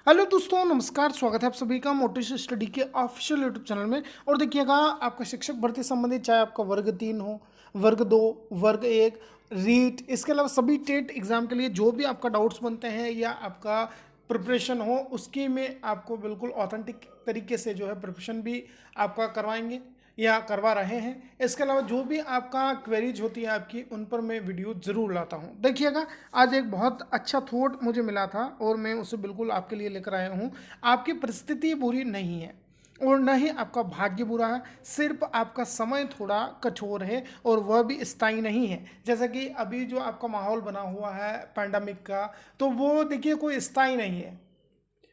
Hello दोस्तों, नमस्कार। स्वागत है आप सभी का मोटिवेशन स्टडी के ऑफिशियल यूट्यूब चैनल में। और देखिएगा, आपका शिक्षक भर्ती संबंधित चाहे आपका वर्ग 3 हो, वर्ग 2, वर्ग 1, रीट, इसके अलावा सभी टेट एग्जाम के लिए जो भी आपका डाउट्स बनते हैं या आपका प्रिपरेशन हो, उसकी में आपको बिल्कुल ऑथेंटिक तरीके से जो है प्रिपरेशन भी आपका करवाएंगे या करवा रहे हैं। इसके अलावा जो भी आपका क्वेरीज होती है आपकी, उन पर मैं वीडियो ज़रूर लाता हूँ। देखिएगा, आज एक बहुत अच्छा थॉट मुझे मिला था और मैं उसे बिल्कुल आपके लिए लेकर आया हूँ। आपकी परिस्थिति बुरी नहीं है और न ही आपका भाग्य बुरा है, सिर्फ आपका समय थोड़ा कठोर है और वह भी स्थायी नहीं है। जैसा कि अभी जो आपका माहौल बना हुआ है पैंडमिक का, तो वो देखिए कोई स्थायी नहीं है।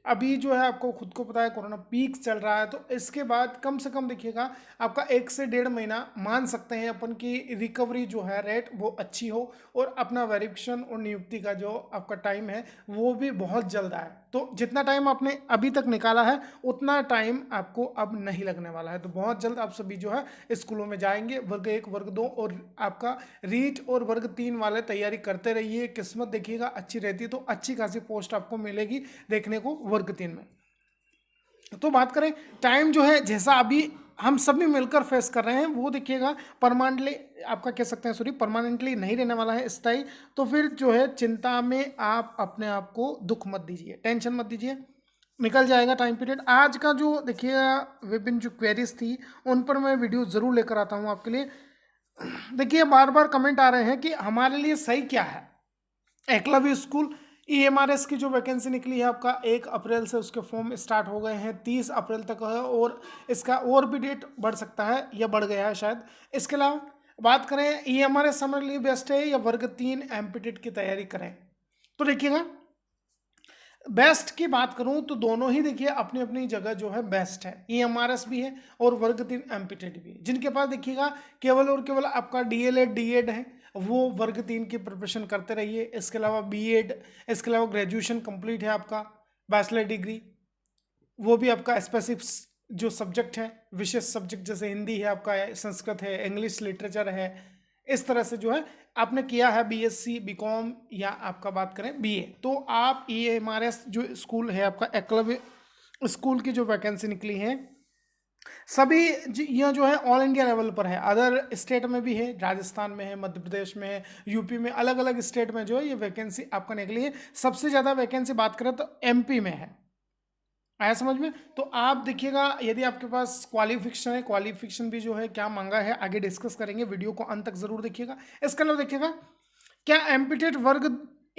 अभी जो है आपको खुद को पता है कोरोना पीक चल रहा है, तो इसके बाद कम से कम देखिएगा आपका 1 से 1.5 महीना मान सकते हैं अपन की रिकवरी जो है रेट वो अच्छी हो और अपना वेरिफिकेशन और नियुक्ति का जो आपका टाइम है वो भी बहुत जल्द आए। तो जितना टाइम आपने अभी तक निकाला है उतना टाइम आपको अब नहीं लगने वाला है। तो बहुत जल्द आप सभी जो है स्कूलों में जाएंगे। वर्ग 1, वर्ग 2 और आपका रीट और वर्ग 3 वाले तैयारी करते रहिए। किस्मत देखिएगा अच्छी रहती है तो अच्छी खासी पोस्ट आपको मिलेगी देखने को वर्ग 3 में। तो बात करें, टाइम जो है जैसा अभी हम सभी मिलकर फेस कर रहे हैं वो देखिएगा परमानेंटली, आपका कह सकते हैं सॉरी, परमानेंटली नहीं रहने वाला है, स्थायी। तो फिर जो है चिंता में आप अपने आप को दुख मत दीजिए, टेंशन मत दीजिए, निकल जाएगा टाइम पीरियड। आज का जो देखिएगा विभिन्न जो क्वेरीज थी उन पर मैं वीडियो ज़रूर लेकर आता हूँ आपके लिए। देखिए, बार बार कमेंट आ रहे हैं कि हमारे लिए सही क्या है। एकलव्य स्कूल ईएमआरएस की जो वैकेंसी निकली है आपका 1 अप्रैल से उसके फॉर्म स्टार्ट हो गए हैं, 30 अप्रैल तक है और इसका और भी डेट बढ़ सकता है या बढ़ गया है शायद। इसके अलावा बात करें ईएमआरएस हमारे लिए बेस्ट है या वर्ग 3 एमपीटेट की तैयारी करें, तो देखिएगा बेस्ट की बात करूं तो दोनों ही देखिए अपनी अपनी जगह जो है बेस्ट है। ईएमआरएस भी है और वर्ग 3 एमपीटेट भी है। जिनके पास देखिएगा केवल और केवल आपका डीएलएड डीएड है वो वर्ग 3 की प्रिपरेशन करते रहिए। इसके अलावा बीएड, इसके अलावा ग्रेजुएशन कंप्लीट है आपका, बैचलर डिग्री, वो भी आपका स्पेसिफिक जो सब्जेक्ट है, विशेष सब्जेक्ट जैसे हिंदी है आपका, संस्कृत है, इंग्लिश लिटरेचर है, इस तरह से जो है आपने किया है बीएससी बीकॉम या आपका बात करें बीए, तो आप ईएमआरएस जो स्कूल है आपका एकलव्य स्कूल की जो वैकेंसी निकली है सभी यह जो है ऑल इंडिया लेवल पर है। अदर स्टेट में भी है, राजस्थान में है, मध्य प्रदेश में है, यूपी में, अलग अलग स्टेट में जो है ये वैकेंसी आपका निकली है। सबसे ज़्यादा वैकेंसी बात करें तो एमपी में है। आया समझ में? तो आप देखिएगा यदि आपके पास क्वालिफिकेशन है, क्वालिफिकेशन भी जो है क्या मांगा है आगे डिस्कस करेंगे, वीडियो को अंत तक जरूर देखिएगा। इसके अलावा देखिएगा क्या एमपीटेट वर्ग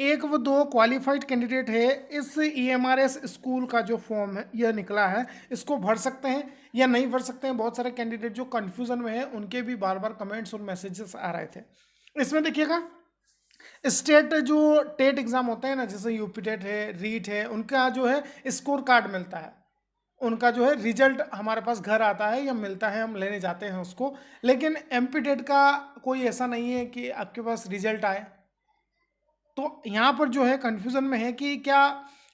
1 व 2 क्वालिफाइड कैंडिडेट है, इस ईएमआरएस स्कूल का जो फॉर्म है यह निकला है, इसको भर सकते हैं या नहीं भर सकते हैं। बहुत सारे कैंडिडेट जो कंफ्यूजन में है उनके भी बार बार कमेंट्स और मैसेजेस आ रहे थे। इसमें देखिएगा स्टेट जो टेट एग्जाम होते हैं ना, जैसे यूपी टेट है, रीट है, उनका जो है स्कोर कार्ड मिलता है, उनका जो है रिजल्ट हमारे पास घर आता है या मिलता है, हम लेने जाते हैं उसको। लेकिन एमपी टेट का कोई ऐसा नहीं है कि आपके पास रिजल्ट आए। तो यहाँ पर जो है कन्फ्यूज़न में है कि क्या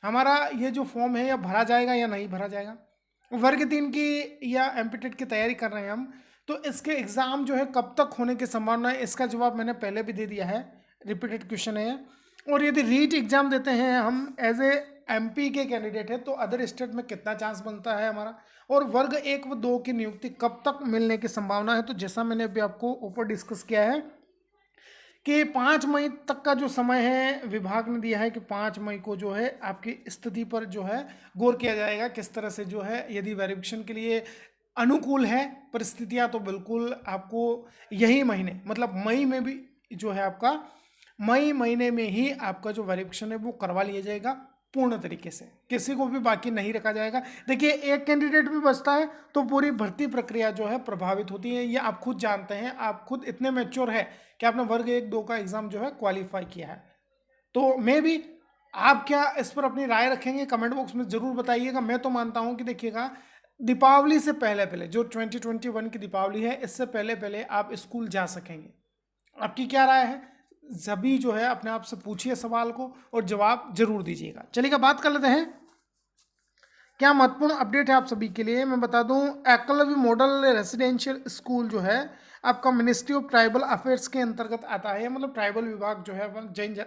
हमारा ये जो फॉर्म है या भरा जाएगा या नहीं भरा जाएगा। वर्ग 3 की या एमपीटेट की तैयारी कर रहे हैं हम, तो इसके एग्ज़ाम जो है कब तक होने की संभावना है, इसका जवाब मैंने पहले भी दे दिया है, रिपीटेड क्वेश्चन है। और यदि रीट एग्ज़ाम देते हैं हम एज ए एमपी के कैंडिडेट है तो अदर स्टेट में कितना चांस बनता है हमारा, और वर्ग 1 व 2 की नियुक्ति कब तक मिलने की संभावना है। तो जैसा मैंने अभी आपको ऊपर डिस्कस किया है कि 5 मई तक का जो समय है विभाग ने दिया है कि 5 मई को जो है आपकी स्थिति पर जो है गौर किया जाएगा, किस तरह से जो है यदि वेरिफिकेशन के लिए अनुकूल है परिस्थितियां तो बिल्कुल आपको यही महीने मतलब मई में भी जो है आपका मई महीने में ही आपका जो वेरिफिकेशन है वो करवा लिया जाएगा पूर्ण तरीके से, किसी को भी बाकी नहीं रखा जाएगा। देखिए, एक कैंडिडेट भी बचता है तो पूरी भर्ती प्रक्रिया जो है प्रभावित होती है, ये आप खुद जानते हैं, आप खुद इतने मैच्योर है कि आपने वर्ग 1 2 का एग्जाम जो है क्वालिफाई किया है। तो मैं भी, आप क्या इस पर अपनी राय रखेंगे कमेंट बॉक्स में जरूर बताइएगा। मैं तो मानता हूं कि देखिएगा दीपावली से पहले पहले जो 2021 की दीपावली है इससे पहले पहले आप स्कूल जा सकेंगे। आपकी क्या राय है? सभी जो है अपने आप से पूछिए सवाल को और जवाब जरूर दीजिएगा। चलिएगा बात कर लेते हैं क्या महत्वपूर्ण अपडेट है आप सभी के लिए। मैं बता दूं एकलव्य मॉडल रेसिडेंशियल स्कूल जो है आपका मिनिस्ट्री ऑफ ट्राइबल अफेयर्स के अंतर्गत आता है, मतलब ट्राइबल विभाग जो है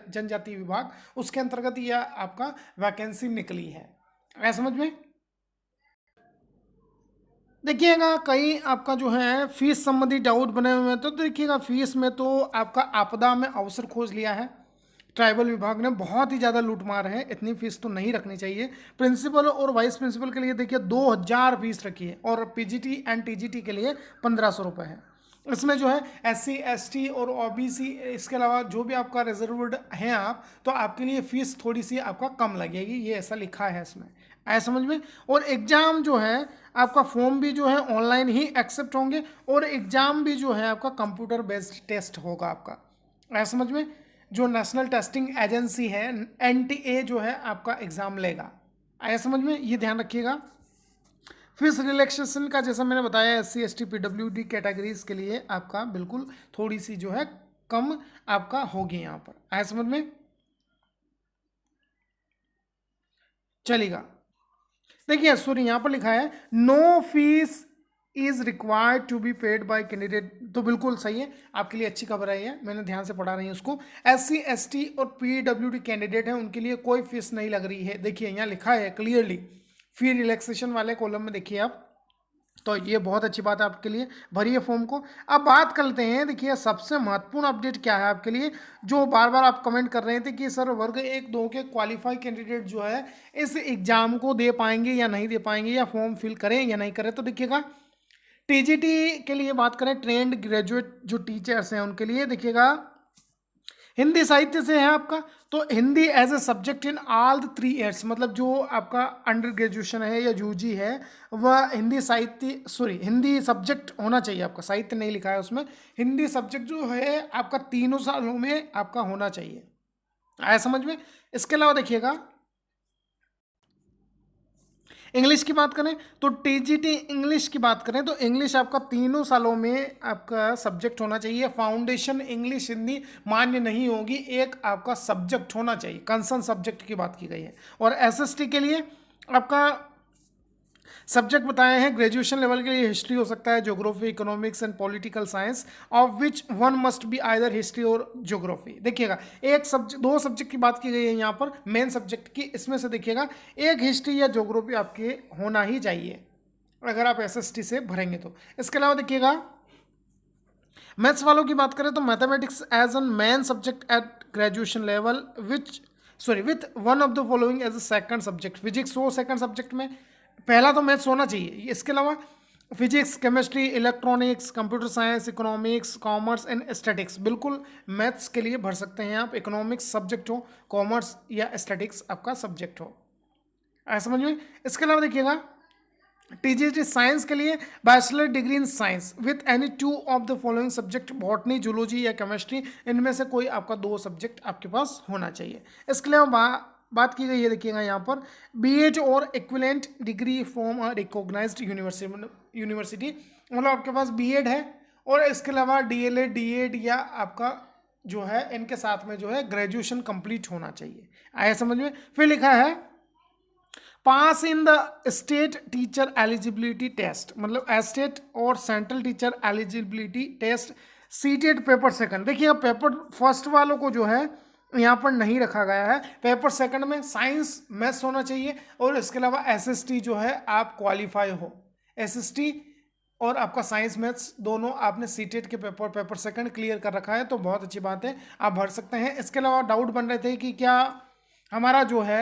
जनजाति विभाग, उसके अंतर्गत यह आपका वैकेंसी निकली है। आया समझ में? देखिएगा कहीं आपका जो है फीस संबंधी डाउट बने हुए हैं, तो देखिएगा फीस में तो आपका आपदा में अवसर खोज लिया है ट्राइबल विभाग ने, बहुत ही ज़्यादा लूट मार है, इतनी फीस तो नहीं रखनी चाहिए। प्रिंसिपल और वाइस प्रिंसिपल के लिए देखिए 2000 फीस रखी है, और पीजीटी एंड टीजीटी के लिए 1500 रुपये है। इसमें जो है एससी एसटी और ओबीसी, इसके अलावा जो भी आपका रिजर्व्ड हैं आप, तो आपके लिए फीस थोड़ी सी आपका कम लगेगी, ये ऐसा लिखा है इसमें। आया समझ में? और एग्ज़ाम जो है आपका फॉर्म भी जो है ऑनलाइन ही एक्सेप्ट होंगे, और एग्ज़ाम भी जो है आपका कंप्यूटर बेस्ड टेस्ट होगा आपका। आया समझ में? जो नेशनल टेस्टिंग एजेंसी है एनटीए जो है आपका एग्ज़ाम लेगा। आया समझ में? ये ध्यान रखिएगा। फीस रिलैक्सेशन का जैसा मैंने बताया एससी एसटी पीडब्ल्यूडी कैटेगरीज के लिए आपका बिल्कुल थोड़ी सी जो है कम आपका होगी यहाँ पर। आया समझ में? चलेगा। देखिए सॉरी यहाँ पर लिखा है no fees is required to be paid by candidate, तो बिल्कुल सही है, आपके लिए अच्छी खबर आई है, मैंने ध्यान से पढ़ा रही हूँ उसको। एससी एसटी और पीडब्ल्यूडी कैंडिडेट हैं उनके लिए कोई फीस नहीं लग रही है, देखिए यहाँ लिखा है क्लियरली, फी रिलैक्सेशन वाले कॉलम में देखिए आप, तो ये बहुत अच्छी बात है आपके लिए, भरिए फॉर्म को। अब बात करते हैं, देखिए सबसे महत्वपूर्ण अपडेट क्या है आपके लिए, जो बार बार आप कमेंट कर रहे थे कि सर वर्ग 1-2 के क्वालिफाई कैंडिडेट जो है इस एग्जाम को दे पाएंगे या नहीं दे पाएंगे, या फॉर्म फिल करें या नहीं करें। तो देखिएगा टीजीटी के लिए बात करें, ट्रेंड ग्रेजुएट जो टीचर्स हैं उनके लिए देखिएगा हिंदी साहित्य से है आपका, तो Hindi as a subject in all the 3 years, मतलब जो आपका अंडर ग्रेजुएशन है या यूजी है वह हिंदी साहित्य सॉरी हिंदी सब्जेक्ट होना चाहिए आपका, साहित्य नहीं लिखा है उसमें, हिंदी सब्जेक्ट जो है आपका 3 सालों में आपका होना चाहिए। आया समझ में? इसके अलावा देखिएगा इंग्लिश की बात करें तो टीजीटी इंग्लिश की बात करें तो इंग्लिश आपका 3 सालों में आपका सब्जेक्ट होना चाहिए। फाउंडेशन इंग्लिश हिंदी मान्य नहीं होगी, एक आपका सब्जेक्ट होना चाहिए, कंसर्न सब्जेक्ट की बात की गई है। और एसएसटी के लिए आपका सब्जेक्ट बताए हैं, ग्रेजुएशन लेवल के लिए हिस्ट्री हो सकता है, geography, economics and political science, of which one must be either history और ज्योग्राफी। देखिएगा एक सब्जेक्ट, 2 सब्जेक्ट की बात की गई है यहाँ पर मेन सब्जेक्ट की, इसमें से देखिएगा एक हिस्ट्री या ज्योग्राफी आपके होना ही चाहिए अगर आप एसएसटी से भरेंगे तो। इसके अलावा देखिएगा मैथ्स वालों की बात करें तो mathematics as an main subject at graduation level with one of the following as a second subject, physics हो सेकंड सब्जेक्ट में, पहला तो मैथ्स होना चाहिए। इसके अलावा physics, chemistry, electronics, computer science, economics, commerce and statics, बिल्कुल मैथ्स के लिए भर सकते हैं आप, इकोनॉमिक्स सब्जेक्ट हो, कॉमर्स या स्टैटिक्स आपका सब्जेक्ट हो। ऐसा समझ में? इसके अलावा देखिएगा टीजीटी साइंस के लिए bachelor degree in science with any 2 of the following subject, botany, zoology या केमिस्ट्री, इनमें से कोई आपका 2 सब्जेक्ट आपके पास होना चाहिए। इसके लिए बात की गई है देखिएगा यहाँ पर बीएड और equivalent degree from a recognised university, मतलब आपके पास बीएड है और इसके अलावा डीएलएड, डीएड या आपका जो है इनके साथ में जो है ग्रेजुएशन कंप्लीट होना चाहिए। आया समझ में? फिर लिखा है pass in the state teacher eligibility test, मतलब स्टेट और central teacher eligibility test, CTET paper second. देखिए पेपर फर्स्ट वालों को जो है यहाँ पर नहीं रखा गया है, पेपर सेकंड में साइंस मैथ्स होना चाहिए, और इसके अलावा एसएसटी जो है आप क्वालिफाई हो, एसएसटी और आपका साइंस मैथ्स दोनों आपने सीटेट के पेपर सेकंड क्लियर कर रखा है, तो बहुत अच्छी बात है, आप भर सकते हैं। इसके अलावा डाउट बन रहे थे कि क्या हमारा जो है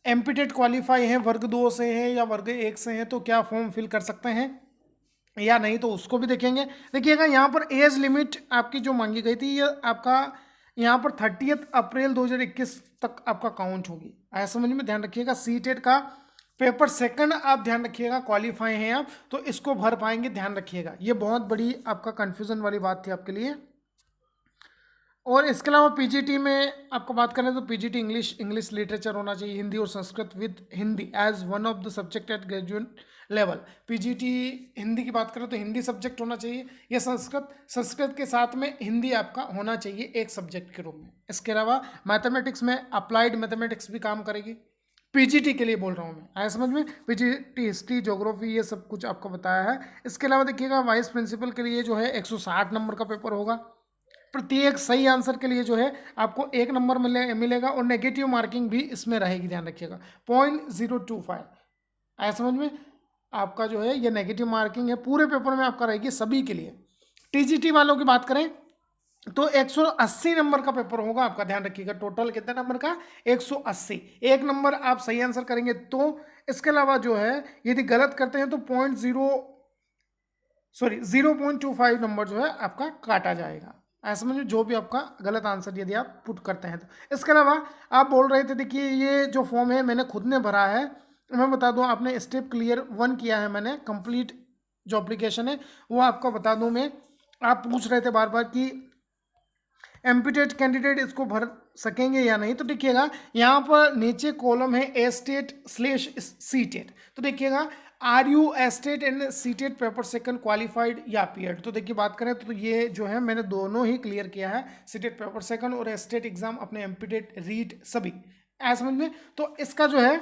एमपीटेट क्वालिफाई है, वर्ग 2 से है या वर्ग 1 से है, तो क्या फॉर्म फिल कर सकते हैं या नहीं, तो उसको भी देखेंगे। देखिएगा यहाँ पर एज लिमिट आपकी जो मांगी गई थी, ये आपका यहाँ पर 30 अप्रैल 2021 तक आपका काउंट होगी। आया समझ में? ध्यान रखिएगा सीटेट का पेपर सेकंड आप ध्यान रखिएगा क्वालिफाई हैं आप, तो इसको भर पाएंगे, ध्यान रखिएगा, ये बहुत बड़ी आपका कन्फ्यूज़न वाली बात थी आपके लिए। और इसके अलावा पीजीटी में आपको बात करें तो पीजीटी इंग्लिश लिटरेचर होना चाहिए, हिंदी और Sanskrit with Hindi as one of the subject at graduate level. PGT Hindi की बात करें तो हिंदी सब्जेक्ट होना चाहिए, या संस्कृत के साथ में हिंदी आपका होना चाहिए एक सब्जेक्ट के रूप में। इसके अलावा मैथमेटिक्स में अप्लाइड मैथमेटिक्स भी काम करेगी, पीजीटी के लिए बोल रहा हूँ मैं। आया समझ में? पीजीटी हिस्ट्री, ज्योग्राफी, ये सब कुछ आपको बताया है। इसके अलावा देखिएगा वाइस प्रिंसिपल के लिए जो है 160 नंबर का पेपर होगा, प्रत्येक सही आंसर के लिए जो है आपको 1 नंबर मिलेगा और नेगेटिव मार्किंग भी इसमें रहेगी, ध्यान रखिएगा 0.025। आया समझ में? आपका जो है ये नेगेटिव मार्किंग है, पूरे पेपर में आपका रहेगी सभी के लिए। टीजीटी वालों की बात करें तो 180 नंबर का पेपर होगा आपका, ध्यान रखिएगा। टोटल कितने नंबर का? 180। 1 नंबर आप सही आंसर करेंगे तो, इसके अलावा जो है यदि गलत करते हैं तो 0.25 नंबर जो है आपका काटा जाएगा। ऐसा समझो, जो भी आपका गलत आंसर यदि आप पुट करते हैं तो। इसके अलावा आप बोल रहे थे, देखिए ये जो फॉर्म है मैंने खुद ने भरा है, मैं बता दूं आपने स्टेप क्लियर 1 किया है मैंने, कंप्लीट जो एप्लीकेशन है वो आपको बता दूं मैं। आप पूछ रहे थे बार बार कि एम्पिटेड कैंडिडेट इसको भर सकेंगे या नहीं, तो देखिएगा यहाँ पर नीचे कॉलम है एस्टेट/सीटेट, तो देखिएगा are you STET and CTET paper second qualified or appeared. तो देखिए बात करें तो ये जो है मैंने दोनों ही क्लियर किया है, सीटेट पेपर सेकंड और एस्टेट एग्जाम अपने एम्पिटेड रीट सभी। ऐसा समझ में? तो इसका जो है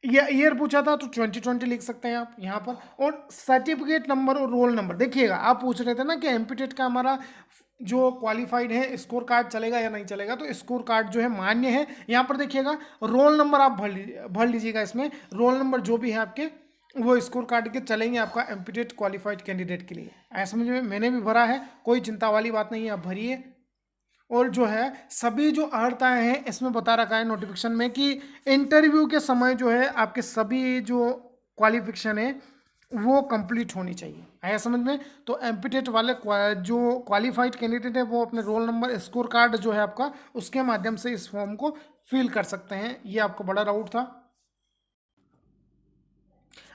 ये ईयर पूछा था तो 2020 लिख सकते हैं आप यहाँ पर। और सर्टिफिकेट नंबर और रोल नंबर, देखिएगा आप पूछ रहे थे ना कि एमपीटेट का हमारा जो क्वालिफाइड है स्कोर कार्ड चलेगा या नहीं चलेगा, तो स्कोर कार्ड जो है मान्य है। यहाँ पर देखिएगा रोल नंबर आप भर लीजिएगा, इसमें रोल नंबर जो भी है आपके वो स्कोर कार्ड के चलेंगे आपका एमपीटेट क्वालिफाइड कैंडिडेट के लिए। ऐसा समझ में? मैंने भी भरा है, कोई चिंता वाली बात नहीं है, आप भरिए। और जो है सभी जो अर्हताएं हैं इसमें बता रखा है नोटिफिकेशन में कि इंटरव्यू के समय जो है आपके सभी जो क्वालिफिकेशन है वो कंप्लीट होनी चाहिए। आया समझ में? तो एमपीटेट वाले जो क्वालिफाइड कैंडिडेट है वो अपने रोल नंबर स्कोर कार्ड जो है आपका उसके माध्यम से इस फॉर्म को फिल कर सकते हैं। ये आपको बड़ा डाउट था,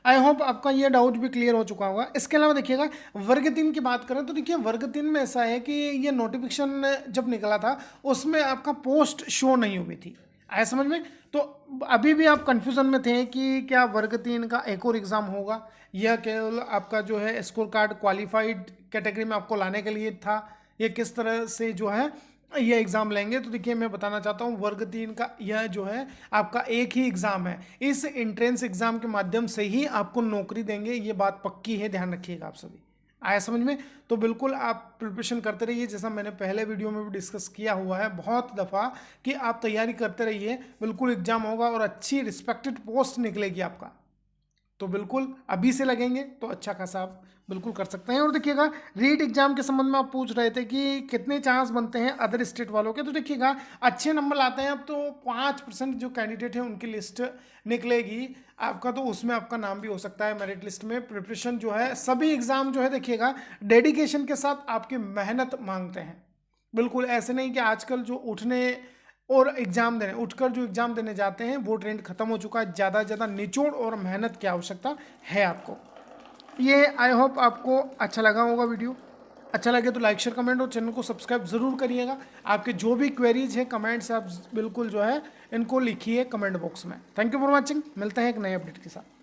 आई होप आपका ये डाउट भी क्लियर हो चुका होगा। इसके अलावा देखिएगा वर्ग 3 की बात करें तो देखिए वर्ग 3 में ऐसा है कि ये नोटिफिकेशन जब निकला था उसमें आपका पोस्ट शो नहीं हुई थी। आया समझ में? तो अभी भी आप कंफ्यूजन में थे कि क्या वर्ग 3 का एक और एग्ज़ाम होगा या केवल आपका जो है स्कोर कार्ड क्वालिफाइड कैटेगरी में आपको लाने के लिए था, या किस तरह से जो है ये एग्ज़ाम लेंगे। तो देखिए मैं बताना चाहता हूँ वर्ग 3 का यह जो है आपका एक ही एग्ज़ाम है, इस एंट्रेंस एग्ज़ाम के माध्यम से ही आपको नौकरी देंगे, ये बात पक्की है, ध्यान रखिएगा आप सभी। आया समझ में? तो बिल्कुल आप प्रिपरेशन करते रहिए, जैसा मैंने पहले वीडियो में भी डिस्कस किया हुआ है बहुत दफ़ा कि आप तैयारी करते रहिए, बिल्कुल एग्ज़ाम होगा और अच्छी रिस्पेक्टेड पोस्ट निकलेगी आपका। तो बिल्कुल अभी से लगेंगे तो अच्छा खासा आप बिल्कुल कर सकते हैं। और देखिएगा रीट एग्जाम के संबंध में आप पूछ रहे थे कि कितने चांस बनते हैं अदर स्टेट वालों के, तो देखिएगा अच्छे नंबर लाते हैं अब तो 5% जो कैंडिडेट है उनकी लिस्ट निकलेगी आपका, तो उसमें आपका नाम भी हो सकता है मेरिट लिस्ट में। प्रिपरेशन जो है सभी एग्जाम जो है देखिएगा डेडिकेशन के साथ आपकी मेहनत मांगते हैं, बिल्कुल ऐसे नहीं कि आजकल जो उठने और एग्जाम देने उठकर जो एग्जाम देने जाते हैं वो ट्रेंड खत्म हो चुका है। ज़्यादा से ज़्यादा निचोड़ और मेहनत की आवश्यकता है आपको। ये आई होप आपको अच्छा लगा होगा वीडियो। अच्छा लगे तो लाइक शेयर कमेंट और चैनल को सब्सक्राइब ज़रूर करिएगा। आपके जो भी क्वेरीज हैं कमेंट्स आप बिल्कुल जो है इनको लिखिए कमेंट बॉक्स में। थैंक यू फॉर वॉचिंग, मिलते हैं एक नए अपडेट के साथ।